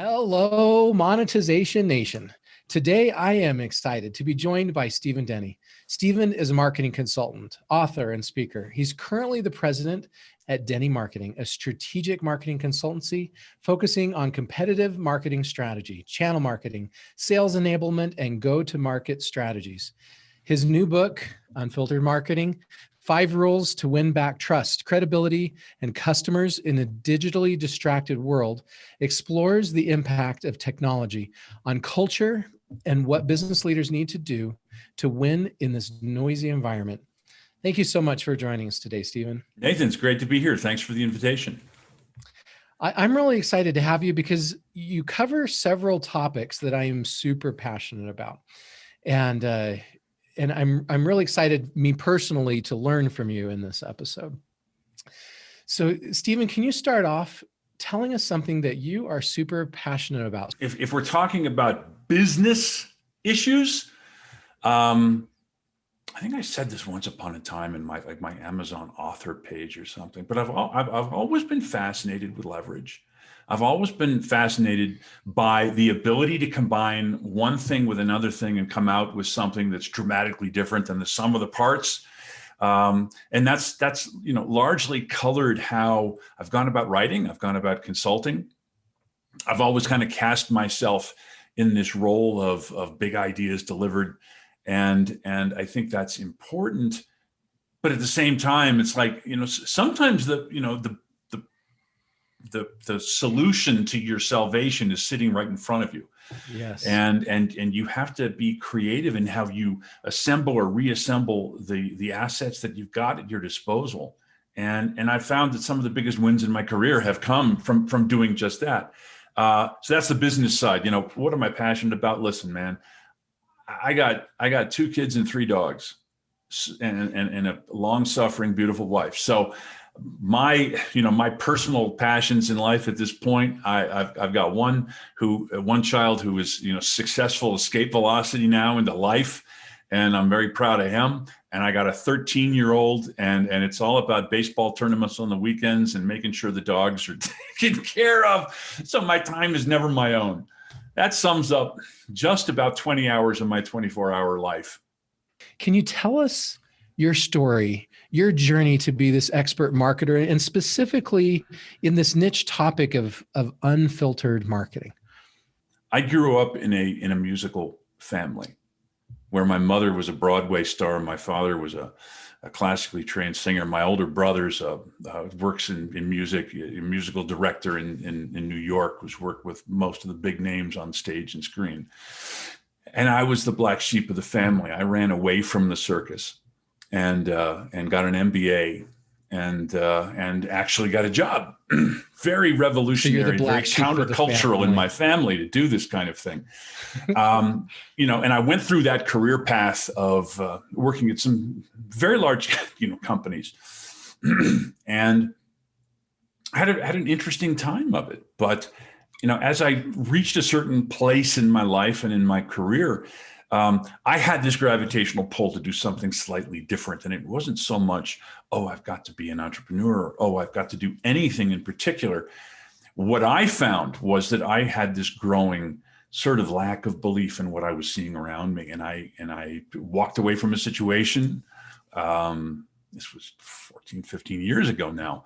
Hello, Monetization Nation. Today, I am excited to be joined by Stephen Denny. Stephen is a marketing consultant, author, and speaker. He's currently the president at Denny Marketing, a strategic marketing consultancy focusing on competitive marketing strategy, channel marketing, sales enablement, and go-to-market strategies. His new book, Unfiltered Marketing, 5 Rules to Win Back Trust, Credibility, and Customers in a Digitally Distracted World, explores the impact of technology on culture and what business leaders need to do to win in this noisy environment. Thank you so much for joining us today, Stephen. Nathan, it's great to be here. Thanks for the invitation. I'm really excited to have you because you cover several topics that I am super passionate about. And I'm really excited, me personally, to learn from you in this episode. So, Stephen, can you start off telling us something that you are super passionate about? If we're talking about business issues, I think I said this once upon a time in my Amazon author page or something, but I've always been fascinated with leverage. I've always been fascinated by the ability to combine one thing with another thing and come out with something that's dramatically different than the sum of the parts. And that's largely colored how I've gone about writing. I've gone about consulting. I've always kind of cast myself in this role of big ideas delivered. And I think that's important. But at the same time, it's like, sometimes the solution to your salvation is sitting right in front of you. Yes. And you have to be creative in how you assemble or reassemble the assets that you've got at your disposal. And I've found that some of the biggest wins in my career have come from doing just that. So that's the business side. What am I passionate about? Listen, man, I got 2 kids and 3 dogs and a long-suffering, beautiful wife. So my personal passions in life at this point, I've got one child who is, successful escape velocity now into life. And I'm very proud of him. And I got a 13-year-old and it's all about baseball tournaments on the weekends and making sure the dogs are taken care of. So my time is never my own. That sums up just about 20 hours of my 24-hour life. Can you tell us your story, your journey to be this expert marketer, and specifically in this niche topic of unfiltered marketing? I grew up in a musical family where my mother was a Broadway star. My father was a classically trained singer. My older brother's works in music, a musical director in New York, who's worked with most of the big names on stage and screen. And I was the black sheep of the family. I ran away from the circus and got an MBA and actually got a job. Very revolutionary, So very countercultural in my family to do this kind of thing. And I went through that career path of working at some very large, companies, and I had an interesting time of it. But as I reached a certain place in my life and in my career, I had this gravitational pull to do something slightly different. And it wasn't so much, I've got to be an entrepreneur, or, I've got to do anything in particular. What I found was that I had this growing sort of lack of belief in what I was seeing around me. And I walked away from a situation. This was 14, 15 years ago now,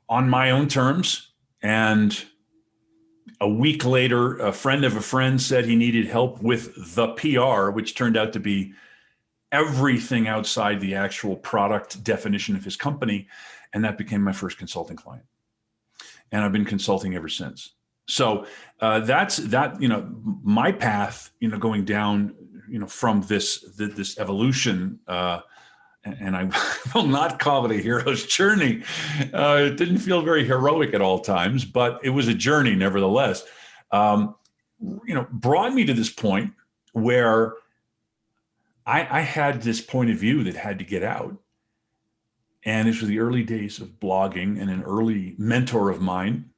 on my own terms. And a week later, a friend of a friend said he needed help with the PR, which turned out to be everything outside the actual product definition of his company. And that became my first consulting client. And I've been consulting ever since. So that's my path, going down, from this evolution, and I will not call it a hero's journey. It didn't feel very heroic at all times, but it was a journey nevertheless. Brought me to this point where I had this point of view that had to get out. And this was the early days of blogging, and an early mentor of mine,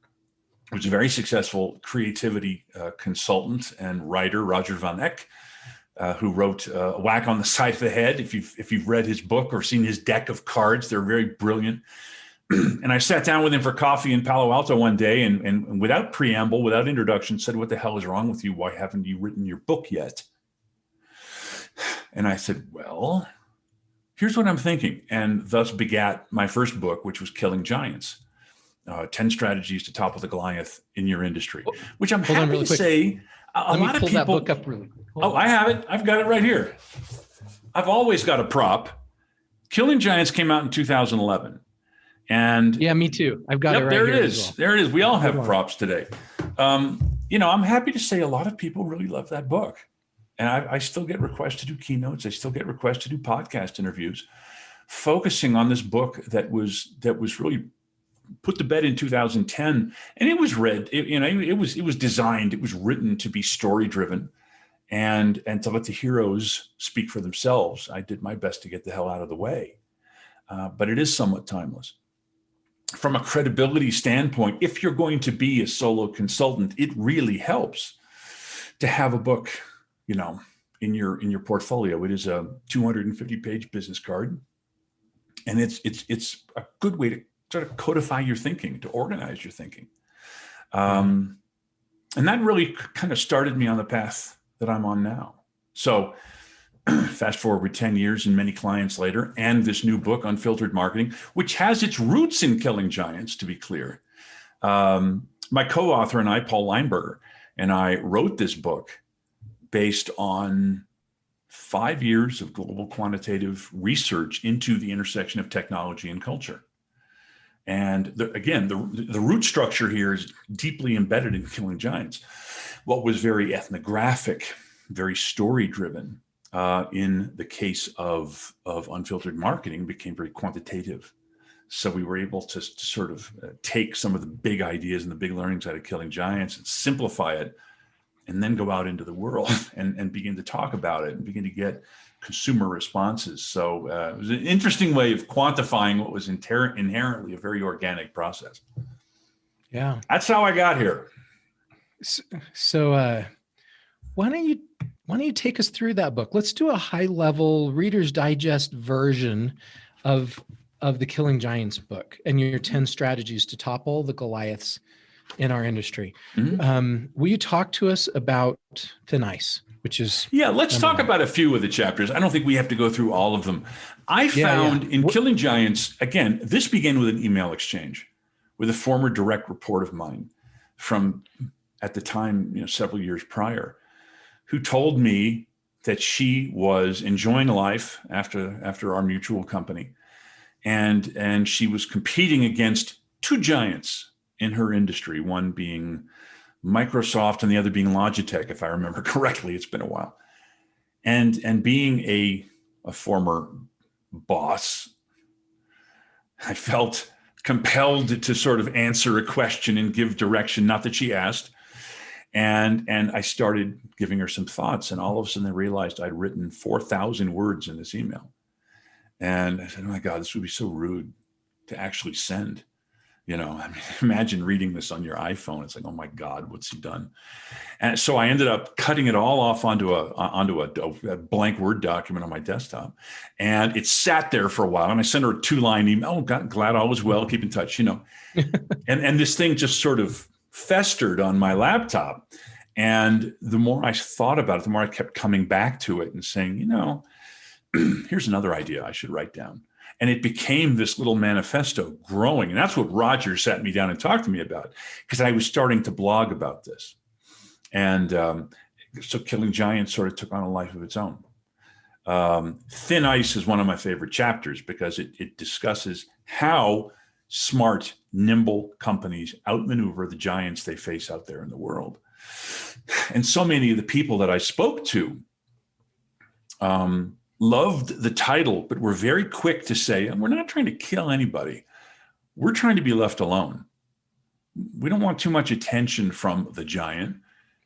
who was a very successful creativity consultant and writer, Roger Van Eck, who wrote A Whack on the Side of the Head. If you've read his book or seen his deck of cards, they're very brilliant. And I sat down with him for coffee in Palo Alto one day, and without preamble, without introduction, said, "What the hell is wrong with you? Why haven't you written your book yet?" And I said, "Well, here's what I'm thinking." And thus begat my first book, which was Killing Giants, 10 strategies to topple the Goliath in your industry, which I'm happy to say a lot of people. That book up really quick. Oh, I have it. I've got it right here. I've always got a prop. Killing Giants came out in 2011. And yeah, me too. I've got it right there here. It is. As well. There it is. We all have props today. I'm happy to say a lot of people really love that book. And I still get requests to do keynotes. I still get requests to do podcast interviews, focusing on this book that was really put to bed in 2010. And it was read, it was designed, it was written to be story driven and to let the heroes speak for themselves. I did my best to get the hell out of the way. But it is somewhat timeless. From a credibility standpoint, if you're going to be a solo consultant, it really helps to have a book, in your portfolio. It is a 250-page business card, and it's a good way to sort of codify your thinking, to organize your thinking. And that really kind of started me on the path that I'm on now. So fast forward 10 years and many clients later, and this new book, Unfiltered Marketing, which has its roots in Killing Giants, to be clear. My co-author and I, Paul Leinberger, and I wrote this book based on 5 years of global quantitative research into the intersection of technology and culture. And the root structure here is deeply embedded in Killing Giants. What was very ethnographic, very story-driven, in the case of Unfiltered Marketing, became very quantitative. So we were able to sort of take some of the big ideas and the big learnings out of Killing Giants and simplify it, and then go out into the world and begin to talk about it and begin to get consumer responses. So it was an interesting way of quantifying what was inherently a very organic process. Yeah. That's how I got here. So why don't you take us through that book? Let's do a high level Reader's Digest version of the Killing Giants book and your 10 strategies to topple the Goliaths in our industry. Mm-hmm. Will you talk to us about thin ice, which is... Yeah, let's talk about a few of the chapters. I don't think we have to go through all of them. I found in Killing Giants, again, this began with an email exchange with a former direct report of mine from, at the time, several years prior, who told me that she was enjoying life after our mutual company. And she was competing against two giants in her industry, one being Microsoft and the other being Logitech, if I remember correctly. It's been a while. And being a former boss, I felt compelled to sort of answer a question and give direction, not that she asked. And I started giving her some thoughts, and all of a sudden I realized I'd written 4,000 words in this email. And I said, oh my God, this would be so rude to actually send. Imagine reading this on your iPhone. It's like, oh my God, what's he done? And so I ended up cutting it all off onto a blank Word document on my desktop. And it sat there for a while. And I sent her a 2-line email. Oh, God, glad all was well. Keep in touch, And this thing just sort of festered on my laptop. And the more I thought about it, the more I kept coming back to it and saying, here's another idea I should write down. And it became this little manifesto growing. And that's what Roger sat me down and talked to me about, because I was starting to blog about this. And so Killing Giants sort of took on a life of its own. Thin Ice is one of my favorite chapters because it discusses how smart, nimble companies outmaneuver the giants they face out there in the world. And so many of the people that I spoke to loved the title, but were very quick to say, we're not trying to kill anybody. We're trying to be left alone. We don't want too much attention from the giant.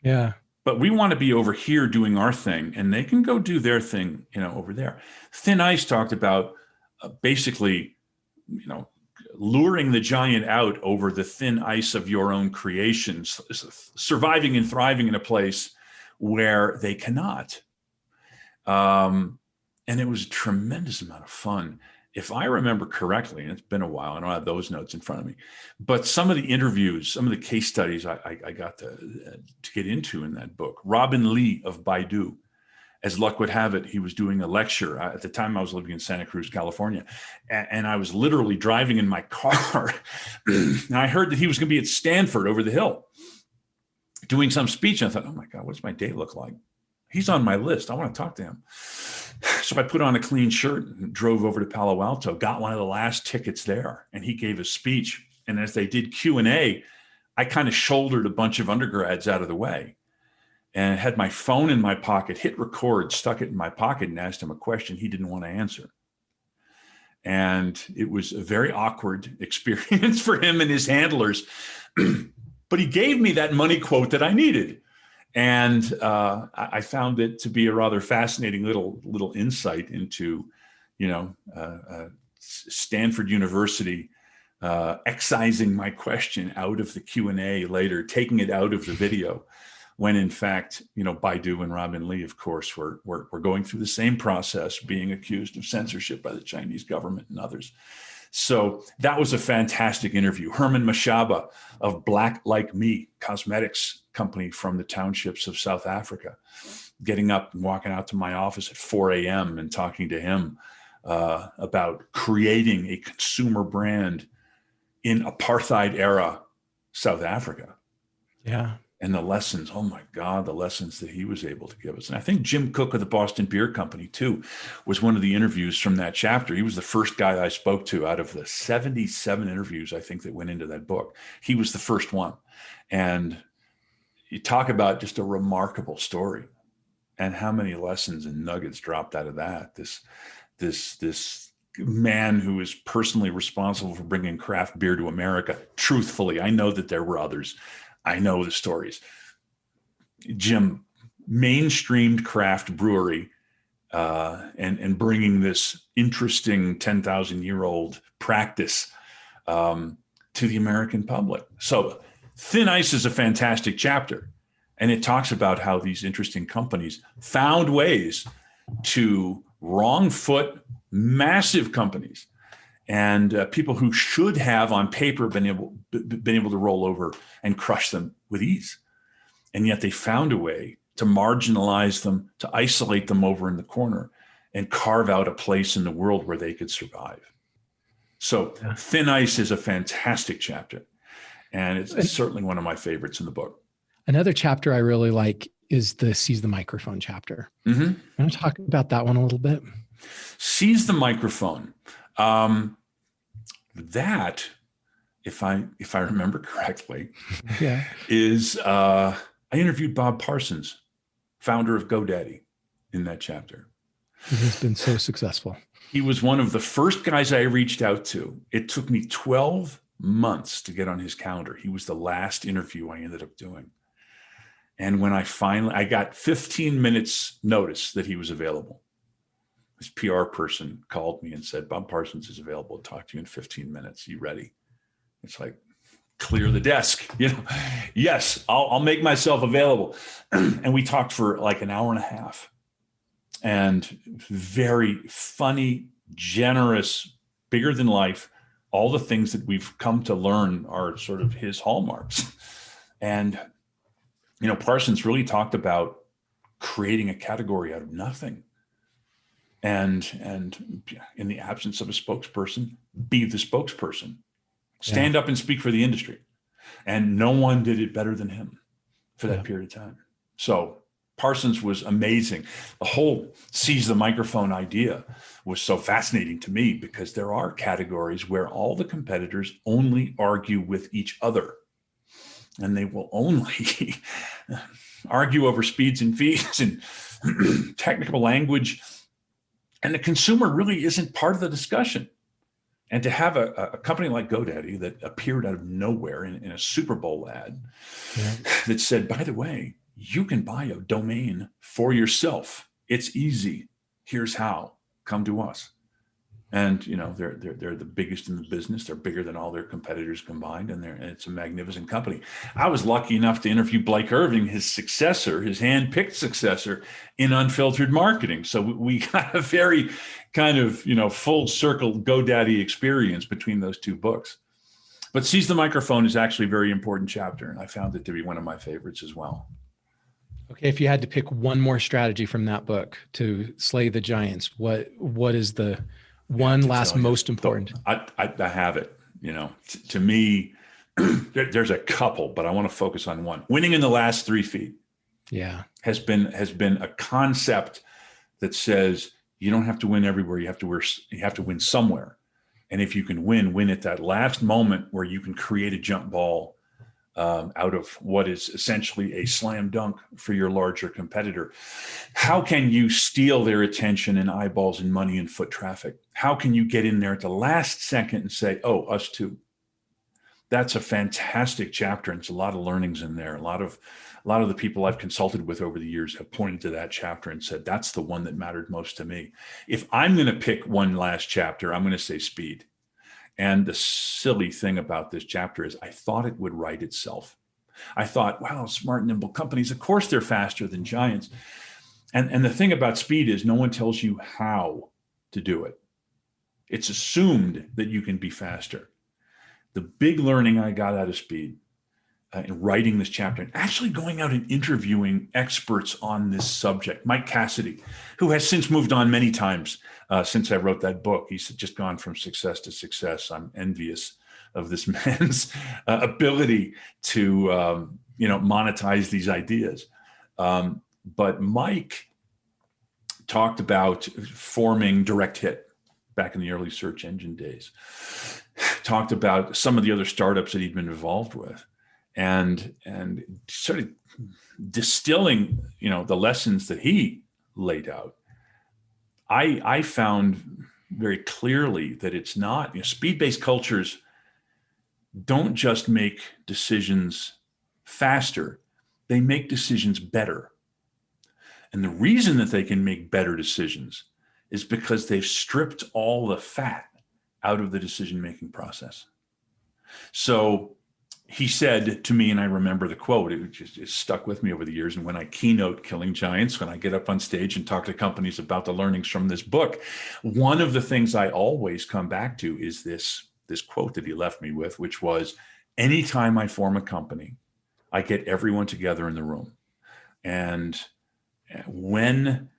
Yeah. But we want to be over here doing our thing, and they can go do their thing, over there. Thin Ice talked about basically, luring the giant out over the thin ice of your own creations, surviving and thriving in a place where they cannot. And it was a tremendous amount of fun. if I remember correctly, and it's been a while, I don't have those notes in front of me, but some of the interviews, some of the case studies I got to get into in that book. Robin Lee of Baidu, as luck would have it, he was doing a lecture. At the time I was living in Santa Cruz, California, and I was literally driving in my car. And I heard that he was going to be at Stanford over the hill doing some speech. And I thought, oh my God, what's my day look like? He's on my list. I want to talk to him. So I put on a clean shirt and drove over to Palo Alto, got one of the last tickets there, and he gave a speech. And as they did Q&A, I kind of shouldered a bunch of undergrads out of the way and had my phone in my pocket, hit record, stuck it in my pocket, and asked him a question he didn't want to answer. And it was a very awkward experience for him and his handlers. But he gave me that money quote that I needed. And I found it to be a rather fascinating little insight into, Stanford University excising my question out of the Q&A later, taking it out of the video, when in fact, Baidu and Robin Lee, of course, were going through the same process, being accused of censorship by the Chinese government and others. So that was a fantastic interview. Herman Mashaba of Black Like Me cosmetics company from the townships of South Africa, getting up and walking out to my office at 4 a.m. and talking to him about creating a consumer brand in apartheid era South Africa. Yeah. And the lessons, oh my God, the lessons that he was able to give us. And I think Jim Cook of the Boston Beer Company too was one of the interviews from that chapter. He was the first guy I spoke to out of the 77 interviews, I think, that went into that book. He was the first one. And you talk about just a remarkable story and how many lessons and nuggets dropped out of that. This man who is personally responsible for bringing craft beer to America. Truthfully, I know that there were others. I know the stories. Jim mainstreamed craft brewery and bringing this interesting 10,000-year-old practice to the American public. So Thin Ice is a fantastic chapter. And it talks about how these interesting companies found ways to wrong foot massive companies and people who should have on paper been able to roll over and crush them with ease. And yet they found a way to marginalize them, to isolate them over in the corner and carve out a place in the world where they could survive. So Thin Ice is a fantastic chapter. And it's certainly one of my favorites in the book. Another chapter I really like is the Seize the Microphone chapter. Mm-hmm. I'm going to talk about that one a little bit. Seize the Microphone. That, if I remember correctly, is I interviewed Bob Parsons, founder of GoDaddy, in that chapter. He has been so successful. He was one of the first guys I reached out to. It took me 12 months to get on his calendar. He was the last interview I ended up doing. And when I got 15 minutes notice that he was available. His PR person called me and said, Bob Parsons is available to talk to you in 15 minutes. You ready? It's like, clear the desk. Yes, I'll make myself available. And we talked for like an hour and a half. And very funny, generous, bigger than life. All the things that we've come to learn are sort of his hallmarks. And, Parsons really talked about creating a category out of nothing. And in the absence of a spokesperson, be the spokesperson. Stand up and speak for the industry. And no one did it better than him for that period of time. So Parsons was amazing. The whole Seize the Microphone idea was so fascinating to me because there are categories where all the competitors only argue with each other. And they will only argue over speeds and feeds and technical language. And the consumer really isn't part of the discussion. And to have a company like GoDaddy that appeared out of nowhere in a Super Bowl ad that said, by the way, you can buy a domain for yourself. It's easy. Here's how. Come to us. And, they're the biggest in the business. They're bigger than all their competitors combined. And it's a magnificent company. I was lucky enough to interview Blake Irving, his successor, his hand-picked successor in Unfiltered Marketing. So we got a very kind of, full circle GoDaddy experience between those two books. But Seize the Microphone is actually a very important chapter. And I found it to be one of my favorites as well. Okay. If you had to pick one more strategy from that book to slay the giants, what is the one last most important? I have it, to me, there's a couple, but I want to focus on one. Winning in the last 3 feet. Yeah. Has been a concept that says you don't have to win everywhere. You have to win somewhere. And if you can win at that last moment where you can create a jump ball out of what is essentially a slam dunk for your larger competitor. How can you steal their attention and eyeballs and money and foot traffic? How can you get in there at the last second and say, oh, us too? That's a fantastic chapter. And it's a lot of learnings in there. A lot of the people I've consulted with over the years have pointed to that chapter and said, that's the one that mattered most to me. If I'm going to pick one last chapter, I'm going to say speed. And the silly thing about this chapter is I thought it would write itself. I thought, wow, smart, nimble companies, of course they're faster than giants. And the thing about speed is no one tells you how to do it. It's assumed that you can be faster. The big learning I got out of speed in writing this chapter and actually going out and interviewing experts on this subject, Mike Cassidy, who has since moved on many times since I wrote that book. He's just gone from success to success. I'm envious of this man's ability to, monetize these ideas. But Mike talked about forming Direct Hit back in the early search engine days, talked about some of the other startups that he'd been involved with. And sort of distilling, the lessons that he laid out, I found very clearly that it's not, speed-based cultures don't just make decisions faster, they make decisions better. And the reason that they can make better decisions is because they've stripped all the fat out of the decision-making process. So he said to me, and I remember the quote, it stuck with me over the years. And when I keynote Killing Giants, when I get up on stage and talk to companies about the learnings from this book, one of the things I always come back to is this quote that he left me with, which was, anytime I form a company, I get everyone together in the room. And when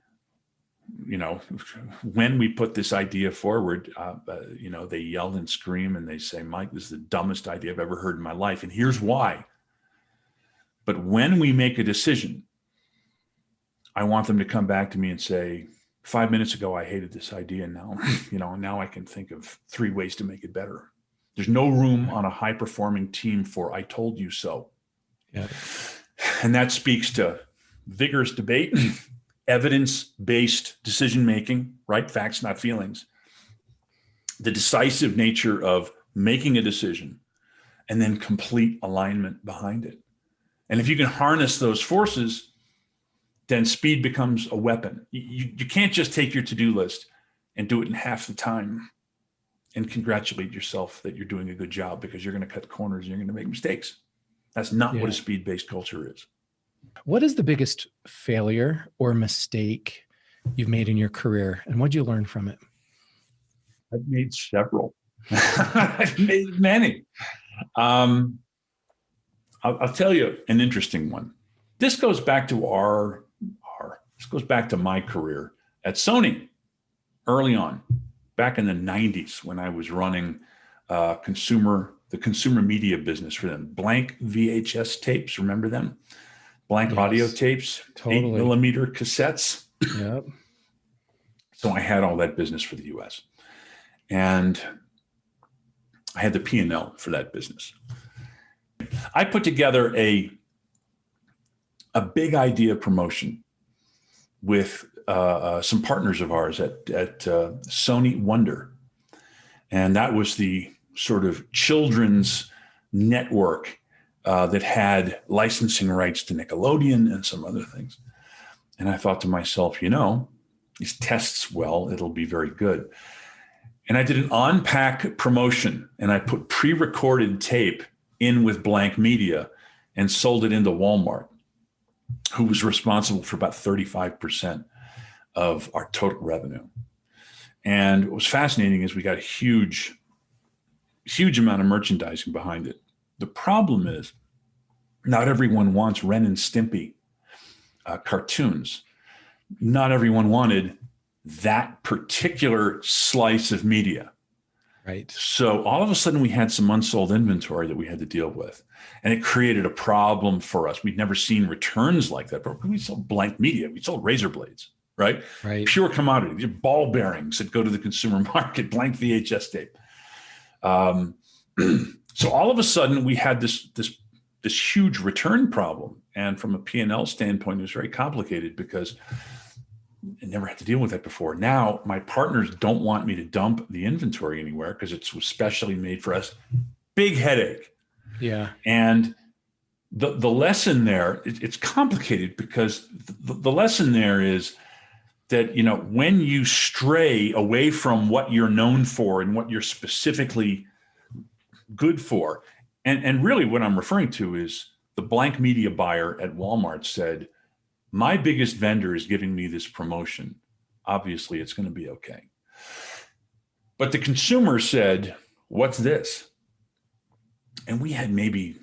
we put this idea forward, they yell and scream and they say, Mike, this is the dumbest idea I've ever heard in my life. And here's why. But when we make a decision, I want them to come back to me and say, 5 minutes ago, I hated this idea. And now, now I can think of 3 ways to make it better. There's no room on a high performing team for, I told you so. Yeah. And that speaks to vigorous debate, evidence-based decision-making, right? Facts, not feelings. The decisive nature of making a decision and then complete alignment behind it. And if you can harness those forces, then speed becomes a weapon. You can't just take your to-do list and do it in half the time and congratulate yourself that you're doing a good job, because you're going to cut corners and you're going to make mistakes. That's not what a speed-based culture is. What is the biggest failure or mistake you've made in your career, and what did you learn from it? I've made several. I've made many. I'll tell you an interesting one. This goes back to this goes back to my career at Sony early on, back in the 90s, when I was running the consumer media business for them. Blank VHS tapes, remember them? Blank audio tapes, totally. 8mm cassettes. Yep. So I had all that business for the US. And I had the P&L for that business. I put together a big idea promotion with some partners of ours at Sony Wonder. And that was the sort of children's network that had licensing rights to Nickelodeon and some other things. And I thought to myself, these tests well, it'll be very good. And I did an on-pack promotion, and I put pre-recorded tape in with blank media and sold it into Walmart, who was responsible for about 35% of our total revenue. And what was fascinating is we got a huge amount of merchandising behind it. The problem is not everyone wants Ren and Stimpy cartoons. Not everyone wanted that particular slice of media. Right. So all of a sudden we had some unsold inventory that we had to deal with. And it created a problem for us. We'd never seen returns like that. But we sold blank media. We sold razor blades, right? Right. Pure commodity. These are ball bearings that go to the consumer market, blank VHS tape. So all of a sudden we had this huge return problem. And from a P&L standpoint, it was very complicated because I never had to deal with that before. Now my partners don't want me to dump the inventory anywhere because it's specially made for us. Big headache. Yeah. And the lesson there, it's complicated because the lesson there is that, when you stray away from what you're known for and what you're specifically good for, and really what I'm referring to is the blank media buyer at Walmart said, my biggest vendor is giving me this promotion. Obviously, it's going to be okay. But the consumer said, what's this? And we had maybe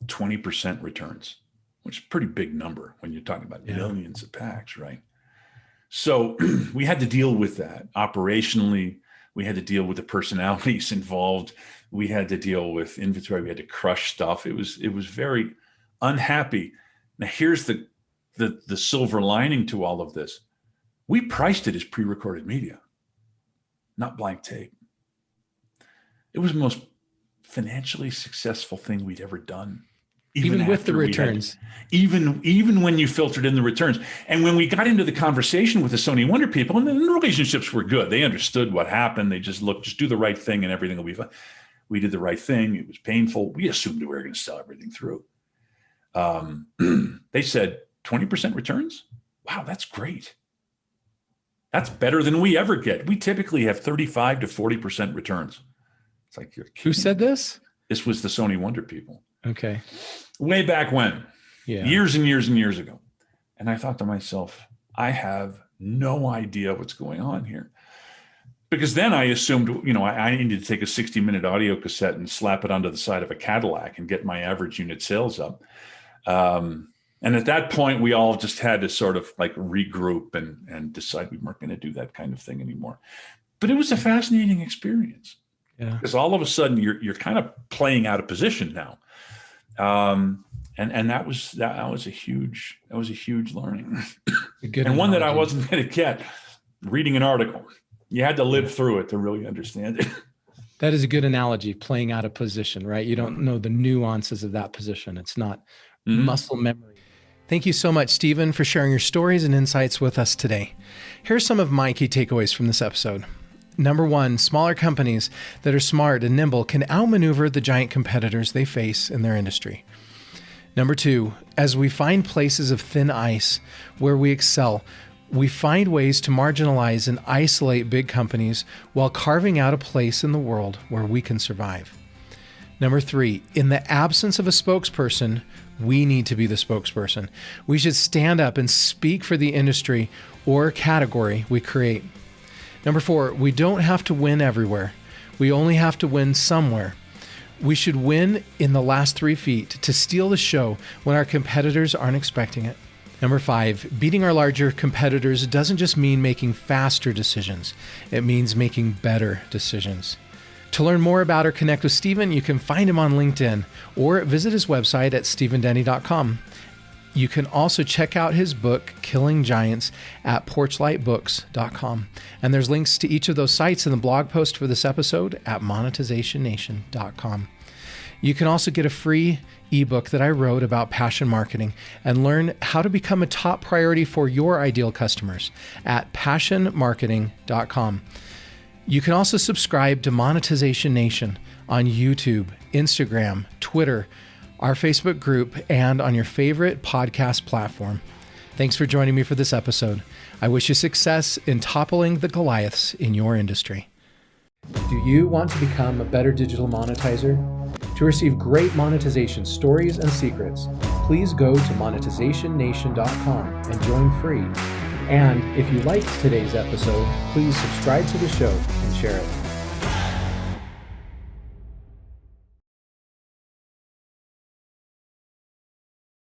20% returns, which is a pretty big number when you're talking about millions of packs, right? So we had to deal with that operationally. We had to deal with the personalities involved. We had to deal with inventory. We had to crush stuff. It was very unhappy. Now here's the silver lining to all of this. We priced it as pre-recorded media, not blank tape. It was the most financially successful thing we'd ever done. Even with the returns. Even when you filtered in the returns. And when we got into the conversation with the Sony Wonder people, and the relationships were good. They understood what happened. They just do the right thing and everything will be fine. We did the right thing. It was painful. We assumed we were going to sell everything through. They said, 20% returns? Wow, that's great. That's better than we ever get. We typically have 35 to 40% returns. It's like, you're kidding. Who said this? This was the Sony Wonder people. Okay. Way back when, years and years and years ago. And I thought to myself, I have no idea what's going on here. Because then I assumed, I needed to take a 60-minute audio cassette and slap it onto the side of a Cadillac and get my average unit sales up. And at that point, we all just had to sort of like regroup and decide we weren't going to do that kind of thing anymore. But it was a fascinating experience. Yeah. Because all of a sudden you're kind of playing out of position now. And that was a huge learning. And one that I wasn't going to get reading an article. You had to live through it to really understand it. That is a good analogy, playing out of position, right? You don't know the nuances of that position. It's not muscle memory. Thank you so much, Stephen, for sharing your stories and insights with us today. Here are some of my key takeaways from this episode. Number one, smaller companies that are smart and nimble can outmaneuver the giant competitors they face in their industry. Number two, as we find places of thin ice where we excel, we find ways to marginalize and isolate big companies while carving out a place in the world where we can survive. Number three, in the absence of a spokesperson, we need to be the spokesperson. We should stand up and speak for the industry or category we create. Number four, we don't have to win everywhere. We only have to win somewhere. We should win in the last 3 feet to steal the show when our competitors aren't expecting it. Number five, beating our larger competitors doesn't just mean making faster decisions. It means making better decisions. To learn more about or connect with Stephen, you can find him on LinkedIn or visit his website at stephendenny.com. You can also check out his book, Killing Giants, at porchlightbooks.com. And there's links to each of those sites in the blog post for this episode at monetizationnation.com. You can also get a free ebook that I wrote about passion marketing and learn how to become a top priority for your ideal customers at passionmarketing.com. You can also subscribe to Monetization Nation on YouTube, Instagram, Twitter, our Facebook group, and on your favorite podcast platform. Thanks for joining me for this episode. I wish you success in toppling the Goliaths in your industry. Do you want to become a better digital monetizer? To receive great monetization stories and secrets, please go to monetizationnation.com and join free. And if you liked today's episode, please subscribe to the show and share it.